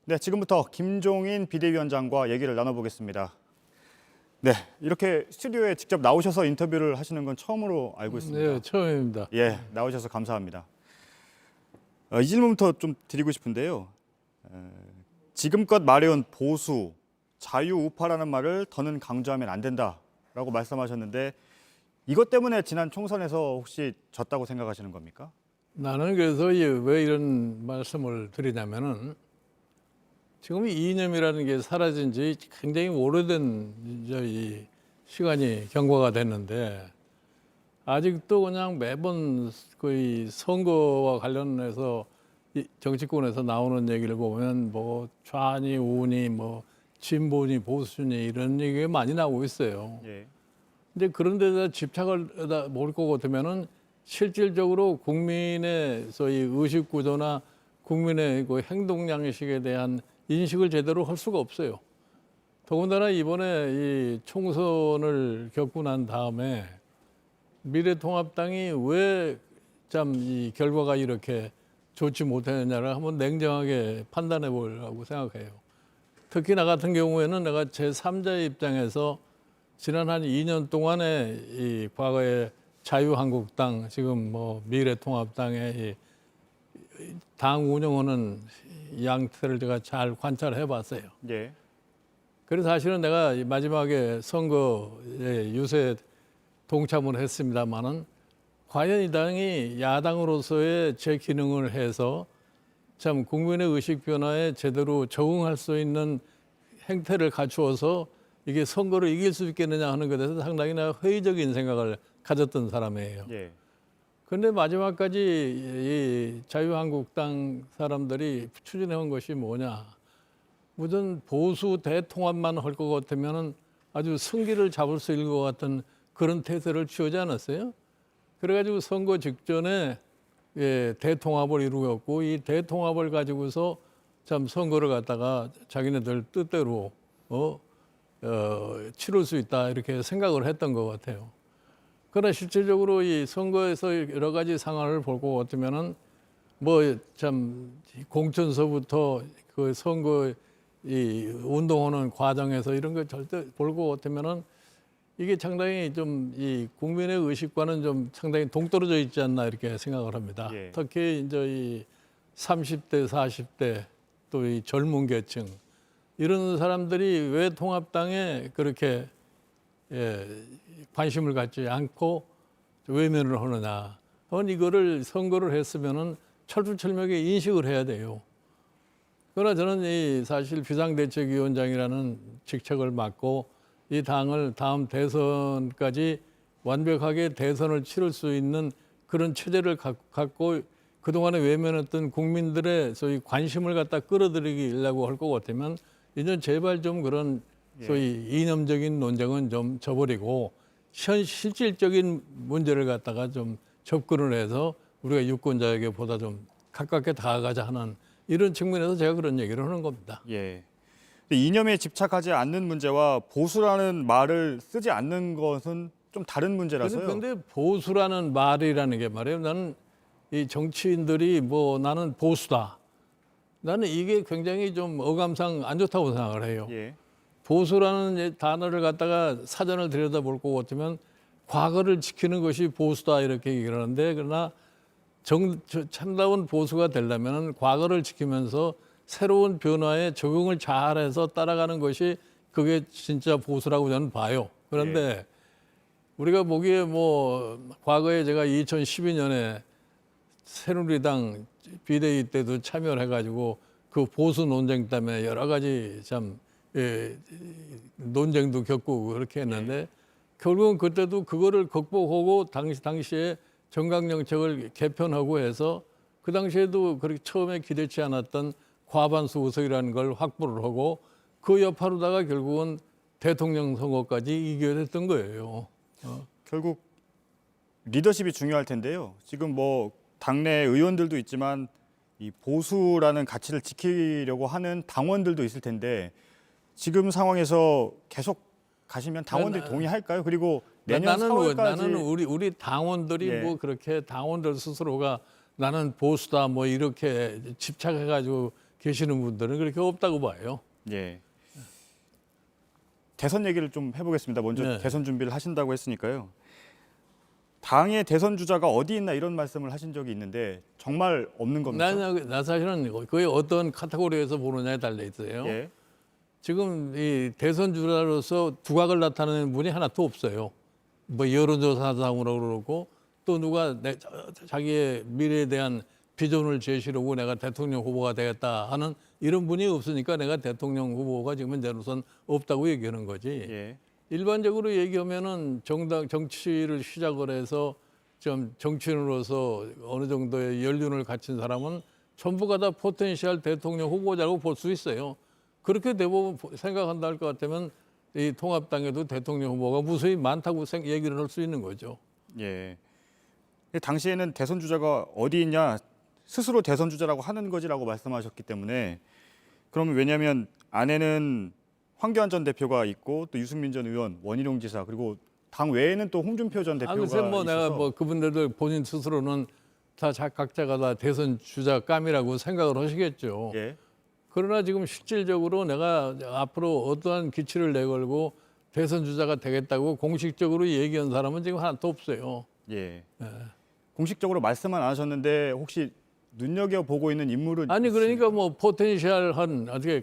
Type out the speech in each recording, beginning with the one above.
네, 지금부터 김종인 비대위원장과 얘기를 나눠보겠습니다. 네, 이렇게 스튜디오에 직접 나오셔서 인터뷰를 하시는 건 처음으로 알고 있습니다. 네, 처음입니다. 예, 나오셔서 감사합니다. 이 질문부터 좀 드리고 싶은데요. 지금껏 말해온 보수, 자유우파라는 말을 더는 강조하면 안 된다라고 말씀하셨는데 이것 때문에 지난 총선에서 혹시 졌다고 생각하시는 겁니까? 나는 그래서 왜 이런 말씀을 드리냐면은 지금 이념이라는 게 사라진 지 굉장히 오래된 이 시간이 경과가 됐는데 아직도 그냥 매번 거의 선거와 관련해서 이 정치권에서 나오는 얘기를 보면 뭐 좌니 우니 뭐 진보니 보수니 이런 얘기가 많이 나오고 있어요. 예. 근데 그런 데다 집착을 몰 것 같으면은 실질적으로 국민의 소위 의식 구조나 국민의 그 행동 양식에 대한 인식을 제대로 할 수가 없어요. 더군다나 이번에 이 총선을 겪고 난 다음에 미래통합당이 왜 참 이 결과가 이렇게 좋지 못했느냐를 한번 냉정하게 판단해 보려고 생각해요. 특히 나 같은 경우에는 내가 제3자의 입장에서 지난 한 2년 동안에 이 과거에 자유한국당 지금 뭐 미래통합당의 당 운영하는 양태를 제가 잘 관찰해 봤어요. 예. 그래서 사실은 내가 마지막에 선거에 유세 동참을 했습니다만은 과연 이 당이 야당으로서의 제 기능을 해서 참 국민의 의식 변화에 제대로 적응할 수 있는 행태를 갖추어서 이게 선거를 이길 수 있겠느냐 하는 것에 대해서 상당히 내가 회의적인 생각을 가졌던 사람이에요. 예. 그런데 마지막까지 이 자유한국당 사람들이 추진해온 것이 뭐냐. 무슨 보수 대통합만 할 것 같으면 아주 승기를 잡을 수 있을 것 같은 그런 태세를 취하지 않았어요? 그래가지고 선거 직전에 대통합을 이루었고 이 대통합을 가지고서 참 선거를 갖다가 자기네들 뜻대로 치를 수 있다 이렇게 생각을 했던 것 같아요. 그러나 실질적으로 이 선거에서 여러 가지 상황을 볼 것 같으면은 뭐 참 공천서부터 그 선거 이 운동하는 과정에서 이런 거 절대 볼 것 같으면은 이게 상당히 좀 이 국민의 의식과는 좀 상당히 동떨어져 있지 않나 이렇게 생각을 합니다. 예. 특히 이제 이 30대, 40대 또 이 젊은 계층 이런 사람들이 왜 통합당에 그렇게 관심을 갖지 않고 외면을 하느냐. 이거를 선거를 했으면은 철두철미하게 인식을 해야 돼요. 그러나 저는 이 사실 비상대책위원장이라는 직책을 맡고 이 당을 다음 대선까지 완벽하게 대선을 치를 수 있는 그런 체제를 갖고 그동안에 외면했던 국민들의 소위 관심을 갖다 끌어들이려고 할 것 같으면 이제 제발 좀 그런 소위 이념적인 논쟁은 좀 저버리고 실질적인 문제를 갖다가 좀 접근을 해서 우리가 유권자에게 보다 좀 가깝게 다가가자 하는 이런 측면에서 제가 그런 얘기를 하는 겁니다. 예. 이념에 집착하지 않는 문제와 보수라는 말을 쓰지 않는 것은 좀 다른 문제라서요. 그런데 보수라는 말이라는 게 말이에요. 나는 이 정치인들이 뭐 나는 보수다. 나는 이게 굉장히 좀 어감상 안 좋다고 생각을 해요. 예. 보수라는 단어를 갖다가 사전을 들여다볼 것 같으면 과거를 지키는 것이 보수다 이렇게 얘기를 하는데 그러나 참다운 보수가 되려면 과거를 지키면서 새로운 변화에 적응을 잘해서 따라가는 것이 그게 진짜 보수라고 저는 봐요. 그런데 우리가 보기에 뭐 과거에 제가 2012년에 새누리당 비대위 때도 참여를 해가지고 그 보수 논쟁 때문에 여러 가지 참 논쟁도 겪고 그렇게 했는데 결국은 그때도 그거를 극복하고 당시에 정강정책을 개편하고 해서 그 당시에도 그렇게 처음에 기대치 않았던 과반수 의석이라는 걸 확보를 하고 그 여파로다가 결국은 대통령 선거까지 이겨야 됐던 거예요. 결국 리더십이 중요할 텐데요. 지금 뭐 당내 의원들도 있지만 이 보수라는 가치를 지키려고 하는 당원들도 있을 텐데 지금 상황에서 계속 가시면 당원들이 동의할까요? 그리고 내년 4월까지 나는 우리 당원들이 예. 뭐 그렇게 당원들 스스로가 나는 보수다 뭐 이렇게 집착해가지고 계시는 분들은 그렇게 없다고 봐요. 예. 대선 얘기를 좀 해보겠습니다. 먼저 네. 대선 준비를 하신다고 했으니까요. 당의 대선 주자가 어디 있나 이런 말씀을 하신 적이 있는데 정말 없는 겁니까? 나 사실은 거의 어떤 카테고리에서 보느냐에 달려 있어요. 예. 지금 이 대선 주자로서 두각을 나타내는 분이 하나도 없어요. 뭐 여론조사상으로 그러고 또 누가 자기의 미래에 대한 비전을 제시하고 내가 대통령 후보가 되겠다 하는 이런 분이 없으니까 내가 대통령 후보가 지금 현재로선 없다고 얘기하는 거지. 예. 일반적으로 얘기하면은 정치를 시작을 해서 좀 정치인으로서 어느 정도의 연륜을 갖춘 사람은 전부가 다 포텐셜 대통령 후보자라고 볼 수 있어요. 그렇게 대부분 생각한다 할 것 같으면 이 통합당에도 대통령 후보가 무수히 많다고 얘기를 할 수 있는 거죠. 예. 당시에는 대선 주자가 어디 있냐 스스로 대선 주자라고 하는 거지라고 말씀하셨기 때문에 그러면 왜냐하면 안에는 황교안 전 대표가 있고 또 유승민 전 의원, 원희룡 지사 그리고 당 외에는 또 홍준표 전 대표가 글쎄 뭐 내가 있어서 뭐 그분들도 본인 스스로는 다 각자가 다 대선 주자감이라고 생각을 하시겠죠. 예. 그러나 지금 실질적으로 내가 앞으로 어떠한 기치를 내걸고 대선 주자가 되겠다고 공식적으로 얘기한 사람은 지금 하나도 없어요. 예. 예. 공식적으로 말씀은 안 하셨는데 혹시 눈여겨 보고 있는 인물은 아니 그러니까 뭐 포텐셜한 어떻게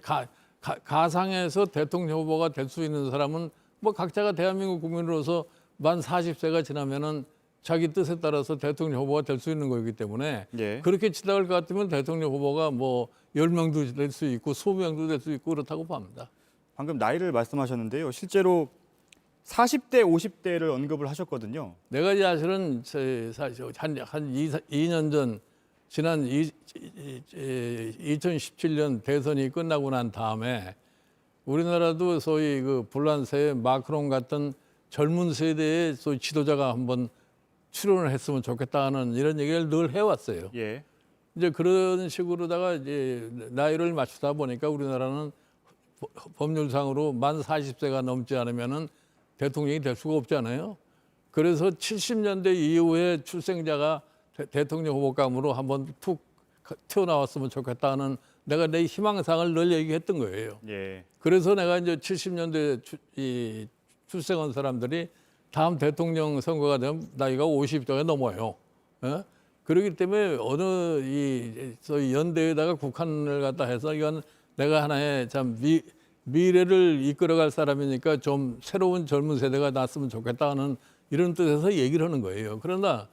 가상에서 대통령 후보가 될 수 있는 사람은 뭐 각자가 대한민국 국민으로서 만 40세가 지나면은 자기 뜻에 따라서 대통령 후보가 될 수 있는 거기 때문에 예. 그렇게 지나갈 것 같으면 대통령 후보가 뭐 10명도 될 수 있고 20명도 될 수 있고 그렇다고 봅니다. 방금 나이를 말씀하셨는데요. 실제로 40대, 50대를 언급을 하셨거든요. 내가 사실은 한 2년 전 지난 2017년 대선이 끝나고 난 다음에 우리나라도 소위 그 불란서의 마크롱 같은 젊은 세대의 소위 지도자가 한번 출연을 했으면 좋겠다는 이런 얘기를 늘 해왔어요. 예. 이제 그런 식으로다가 이제 나이를 맞추다 보니까 우리나라는 법률상으로 만 40세가 넘지 않으면은 대통령이 될 수가 없잖아요. 그래서 70년대 이후에 출생자가 대통령 후보감으로 한번 툭 튀어나왔으면 좋겠다는 내가 내 희망상을 늘 얘기했던 거예요. 예. 그래서 내가 이제 70년대 출생한 사람들이 다음 대통령 선거가 되면 나이가 50대가 넘어요. 예? 그렇기 때문에 어느 소위 연대에다가 국한을 갖다 해서 이건 내가 하나의 참 미래를 이끌어갈 사람이니까 좀 새로운 젊은 세대가 났으면 좋겠다는 이런 뜻에서 얘기를 하는 거예요. 그러나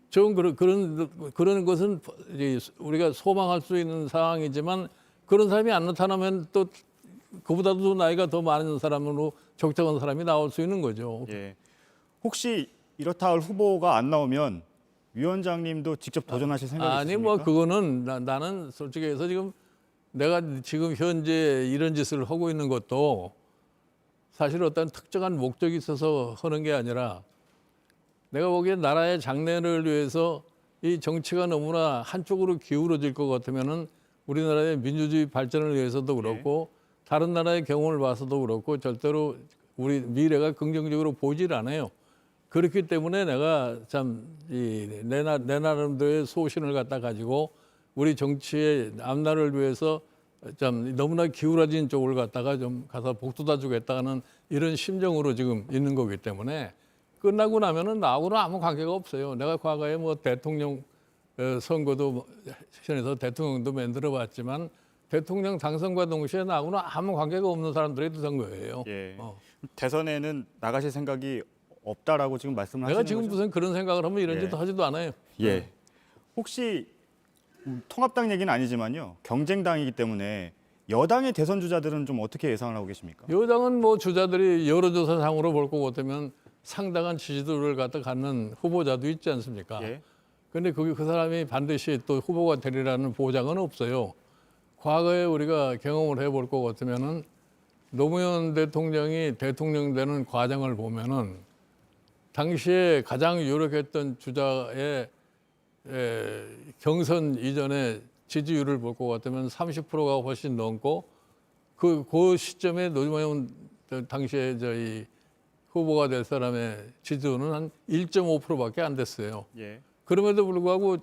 좀 그런 것은 우리가 소망할 수 있는 상황이지만 그런 사람이 안 나타나면 또 그보다도 나이가 더 많은 사람으로 적정한 사람이 나올 수 있는 거죠. 예. 혹시 이렇다 할 후보가 안 나오면 위원장님도 직접 도전하실 생각이 아니 있으십니까? 뭐 그거는 나는 솔직히 해서 지금 내가 지금 현재 이런 짓을 하고 있는 것도 사실 어떤 특정한 목적이 있어서 하는 게 아니라 내가 보기엔 나라의 장래를 위해서 이 정치가 너무나 한쪽으로 기울어질 것 같으면은 우리나라의 민주주의 발전을 위해서도 그렇고 다른 나라의 경험을 봐서도 그렇고 절대로 우리 미래가 긍정적으로 보질 않아요. 그렇기 때문에 내가 참 내 나름대로의 소신을 갖다 가지고 우리 정치의 앞날을 위해서 참 너무나 기울어진 쪽을 갖다가 좀 가서 복돋아 주겠다는 이런 심정으로 지금 있는 거기 때문에 끝나고 나면은 나하고는 아무 관계가 없어요. 내가 과거에 뭐 대통령 선거도 시전에서 대통령도 만들어 봤지만 대통령 당선과 동시에 나하고는 아무 관계가 없는 사람들이 된 거예요. 예. 대선에는 나가실 생각이 없다라고 지금 말씀을 하시는 내가 지금 거죠? 무슨 그런 생각을 하면 이런 짓도 하지도 않아요. 예. 혹시 통합당 얘기는 아니지만요. 경쟁당이기 때문에 여당의 대선 주자들은 좀 어떻게 예상을 하고 계십니까? 여당은 뭐 주자들이 여론조사상으로 볼 것 같으면 상당한 지지도를 갖다 갖는 후보자도 있지 않습니까? 예. 그런데 그 사람이 반드시 또 후보가 되리라는 보장은 없어요. 과거에 우리가 경험을 해볼 것 같으면은 노무현 대통령이 대통령 되는 과정을 보면은 당시에 가장 유력했던 주자의 경선 이전에 지지율을 볼 것 같으면 30%가 훨씬 넘고 그 시점에 노무현 당시에 저희 후보가 될 사람의 지지율은 한 1.5%밖에 안 됐어요. 예. 그럼에도 불구하고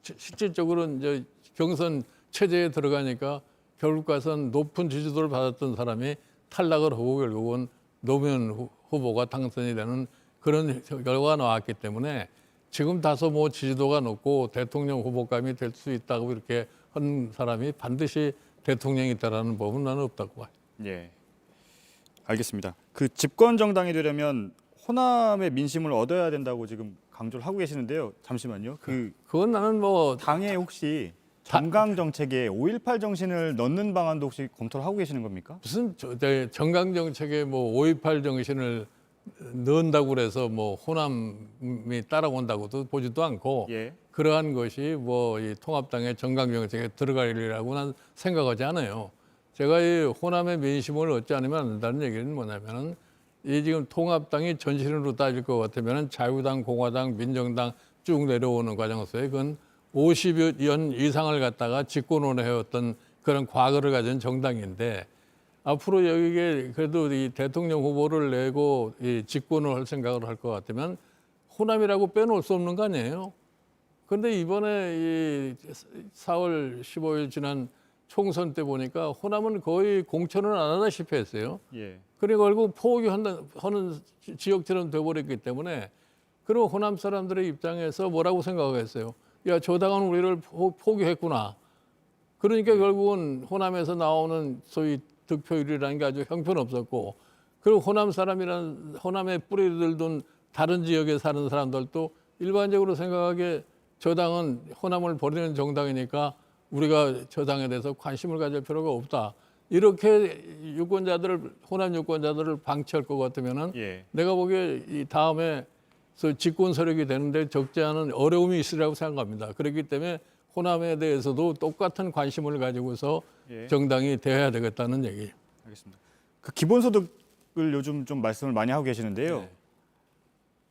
실질적으로 이제 경선 체제에 들어가니까 결국 가선 높은 지지도를 받았던 사람이 탈락을 하고 결국은 노무현 후보가 당선이 되는 그런 결과가 나왔기 때문에 지금 다소 뭐 지지도가 높고 대통령 후보감이 될 수 있다고 이렇게 한 사람이 반드시 대통령이 있다라는 법은 나는 없다고 봐요. 예. 알겠습니다. 그 집권 정당이 되려면 호남의 민심을 얻어야 된다고 지금 강조를 하고 계시는데요. 잠시만요. 그건 나는 뭐 당에 혹시 정강 정책에 5.18 정신을 넣는 방안도 혹시 검토를 하고 계시는 겁니까? 무슨 정강 정책에 뭐 5.18 정신을 넣는다고 그래서 뭐 호남이 따라온다고도 보지도 않고 예. 그러한 것이 뭐 이 통합당의 정강 정책에 들어가리라고 난 생각하지 않아요. 제가 이 호남의 민심을 얻지 않으면 안 된다는 얘기는 뭐냐면은 이 지금 통합당이 전신으로 따질 것 같으면은 자유당, 공화당, 민정당 쭉 내려오는 과정 속에 그건 50여 년 이상을 갖다가 집권을 해왔던 그런 과거를 가진 정당인데 앞으로 여기에 그래도 이 대통령 후보를 내고 이 집권을 할 생각을 할 것 같으면 호남이라고 빼놓을 수 없는 거 아니에요. 그런데 이번에 이 4월 15일 지난 총선 때 보니까 호남은 거의 공천을 안 하다시피 했어요. 예. 그리고 결국 포기하는 지역처럼 돼버렸기 때문에 그럼 호남 사람들의 입장에서 뭐라고 생각하겠어요? 야, 저 당은 우리를 포기했구나. 그러니까 결국은 호남에서 나오는 소위 득표율이라는 게 아주 형편없었고 그리고 호남의 뿌리를 둔 다른 지역에 사는 사람들도 일반적으로 생각하기에 저 당은 호남을 버리는 정당이니까 우리가 저 당에 대해서 관심을 가질 필요가 없다. 이렇게 호남 유권자들을 방치할 것 같으면은 예. 내가 보기에 이 다음에 집권 세력이 되는데 적지 않은 어려움이 있으리라고 생각합니다. 그렇기 때문에 호남에 대해서도 똑같은 관심을 가지고서 예. 정당이 되어야 되겠다는 얘기. 알겠습니다. 그 기본소득을 요즘 좀 말씀을 많이 하고 계시는데요. 네.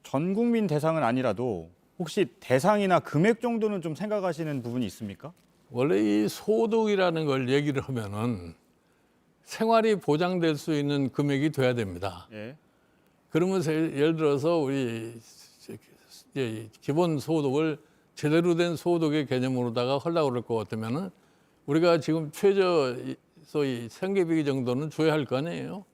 전 국민 대상은 아니라도 혹시 대상이나 금액 정도는 좀 생각하시는 부분이 있습니까? 원래 이 소득이라는 걸 얘기를 하면은 생활이 보장될 수 있는 금액이 돼야 됩니다. 예. 그러면서 예를 들어서 우리 기본 소득을 제대로 된 소득의 개념으로다가 하려고 그럴 것 같으면은 우리가 지금 최저 소위 생계비 정도는 줘야 할 거 아니에요.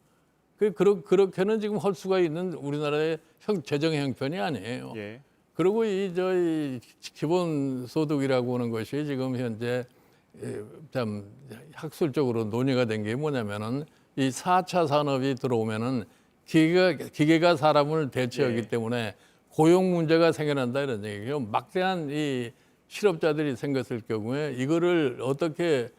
그렇게는 지금 할 수가 있는 우리나라의 재정 형편이 아니에요. 예. 그리고 이 기본 소득이라고 하는 것이 지금 현재 참 학술적으로 논의가 된 게 뭐냐면은 이 4차 산업이 들어오면은 기계가 사람을 대체하기 예. 때문에 고용 문제가 생겨난다 이런 얘기예요. 막대한 이 실업자들이 생겼을 경우에 이거를 어떻게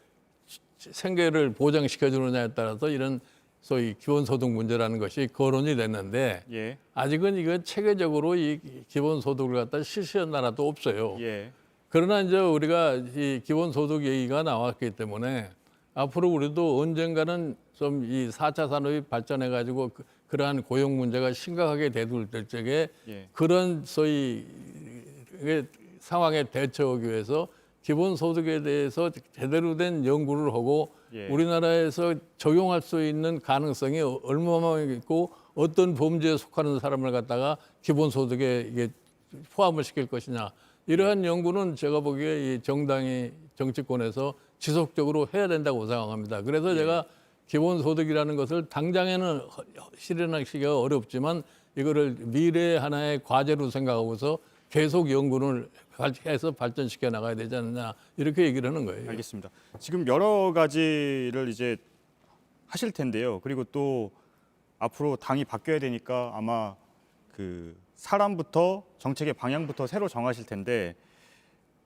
생계를 보장시켜 주느냐에 따라서 이런 소위 기본소득 문제라는 것이 거론이 됐는데 예. 아직은 이거 체계적으로 이 기본소득을 갖다 실시한 나라도 없어요. 예. 그러나 이제 우리가 이 기본소득 얘기가 나왔기 때문에 앞으로 우리도 언젠가는 좀 이 4차 산업이 발전해 가지고 그러한 고용 문제가 심각하게 대두될 적에 예. 그런 소위 상황에 대처하기 위해서 기본소득에 대해서 제대로 된 연구를 하고 예. 우리나라에서 적용할 수 있는 가능성이 얼마만큼 있고 어떤 범죄에 속하는 사람을 갖다가 기본소득에 이게 포함을 시킬 것이냐 이러한 연구는 제가 보기에 이 정당이 정치권에서 지속적으로 해야 된다고 생각합니다. 그래서 제가 기본소득이라는 것을 당장에는 실현하기가 어렵지만 이거를 미래의 하나의 과제로 생각하고서 계속 연구를 해서 발전시켜 나가야 되지 않느냐 이렇게 얘기를 하는 거예요. 알겠습니다. 지금 여러 가지를 이제 하실 텐데요. 그리고 또 앞으로 당이 바뀌어야 되니까 아마 그 사람부터 정책의 방향부터 새로 정하실 텐데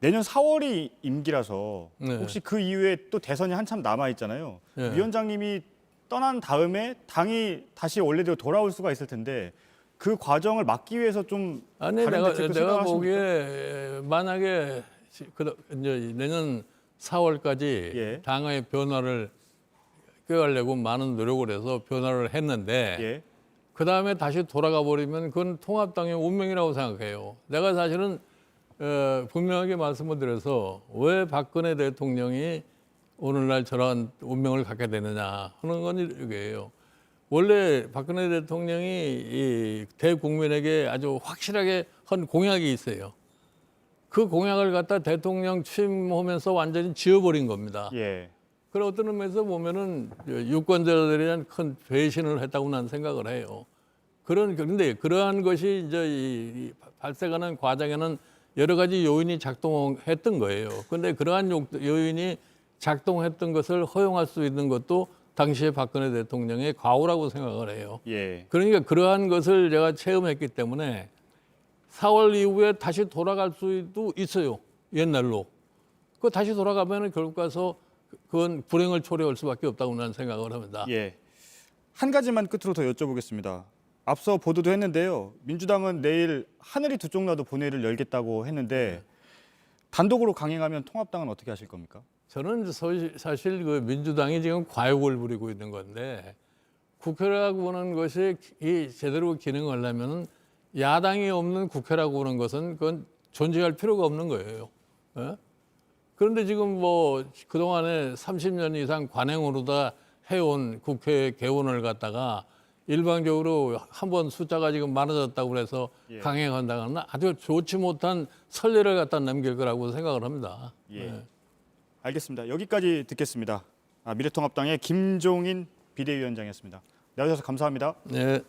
내년 4월이 임기라서 네. 혹시 그 이후에 또 대선이 한참 남아 있잖아요. 네. 위원장님이 떠난 다음에 당이 다시 원래대로 돌아올 수가 있을 텐데 그 과정을 막기 위해서 좀 아니 다른 내가 대책도 생각하십니까? 보기에 만약에 이제 내년 4월까지 예. 당의 변화를 꾀하려고 많은 노력을 해서 변화를 했는데 예. 그 다음에 다시 돌아가 버리면 그건 통합당의 운명이라고 생각해요. 내가 사실은 분명하게 말씀을 드려서 왜 박근혜 대통령이 오늘날 저런 운명을 갖게 되느냐 하는 건 이거예요. 원래 박근혜 대통령이 이 대국민에게 아주 확실하게 한 공약이 있어요. 그 공약을 갖다 대통령 취임하면서 완전히 지워버린 겁니다. 예. 그런 어떤 의미에서 보면은 유권자들에 대한 큰 배신을 했다고 난 생각을 해요. 그런데 그러한 것이 이제 이 발생하는 과정에는 여러 가지 요인이 작동했던 거예요. 근데 그러한 요인이 작동했던 것을 허용할 수 있는 것도 당시에 박근혜 대통령의 과오라고 생각을 해요. 예. 그러니까 그러한 것을 제가 체험했기 때문에 4월 이후에 다시 돌아갈 수도 있어요. 옛날로. 그 다시 돌아가면은 결국 가서 그건 불행을 초래할 수밖에 없다고 나는 생각을 합니다. 예. 한 가지만 끝으로 더 여쭤보겠습니다. 앞서 보도도 했는데요. 민주당은 내일 하늘이 두 쪽 나도 본회의를 열겠다고 했는데 단독으로 강행하면 통합당은 어떻게 하실 겁니까? 저는 사실 그 민주당이 지금 과욕을 부리고 있는 건데 국회라고 하는 것이 제대로 기능하려면 야당이 없는 국회라고 하는 것은 그건 존재할 필요가 없는 거예요. 예? 그런데 지금 뭐 그동안에 30년 이상 관행으로 다 해온 국회 개원을 갖다가 일방적으로 한번 숫자가 지금 많아졌다고 그래서 예. 강행한다는 아주 좋지 못한 선례를 갖다 남길 거라고 생각을 합니다. 예. 알겠습니다. 여기까지 듣겠습니다. 미래통합당의 김종인 비대위원장이었습니다. 나와주셔서 감사합니다. 네.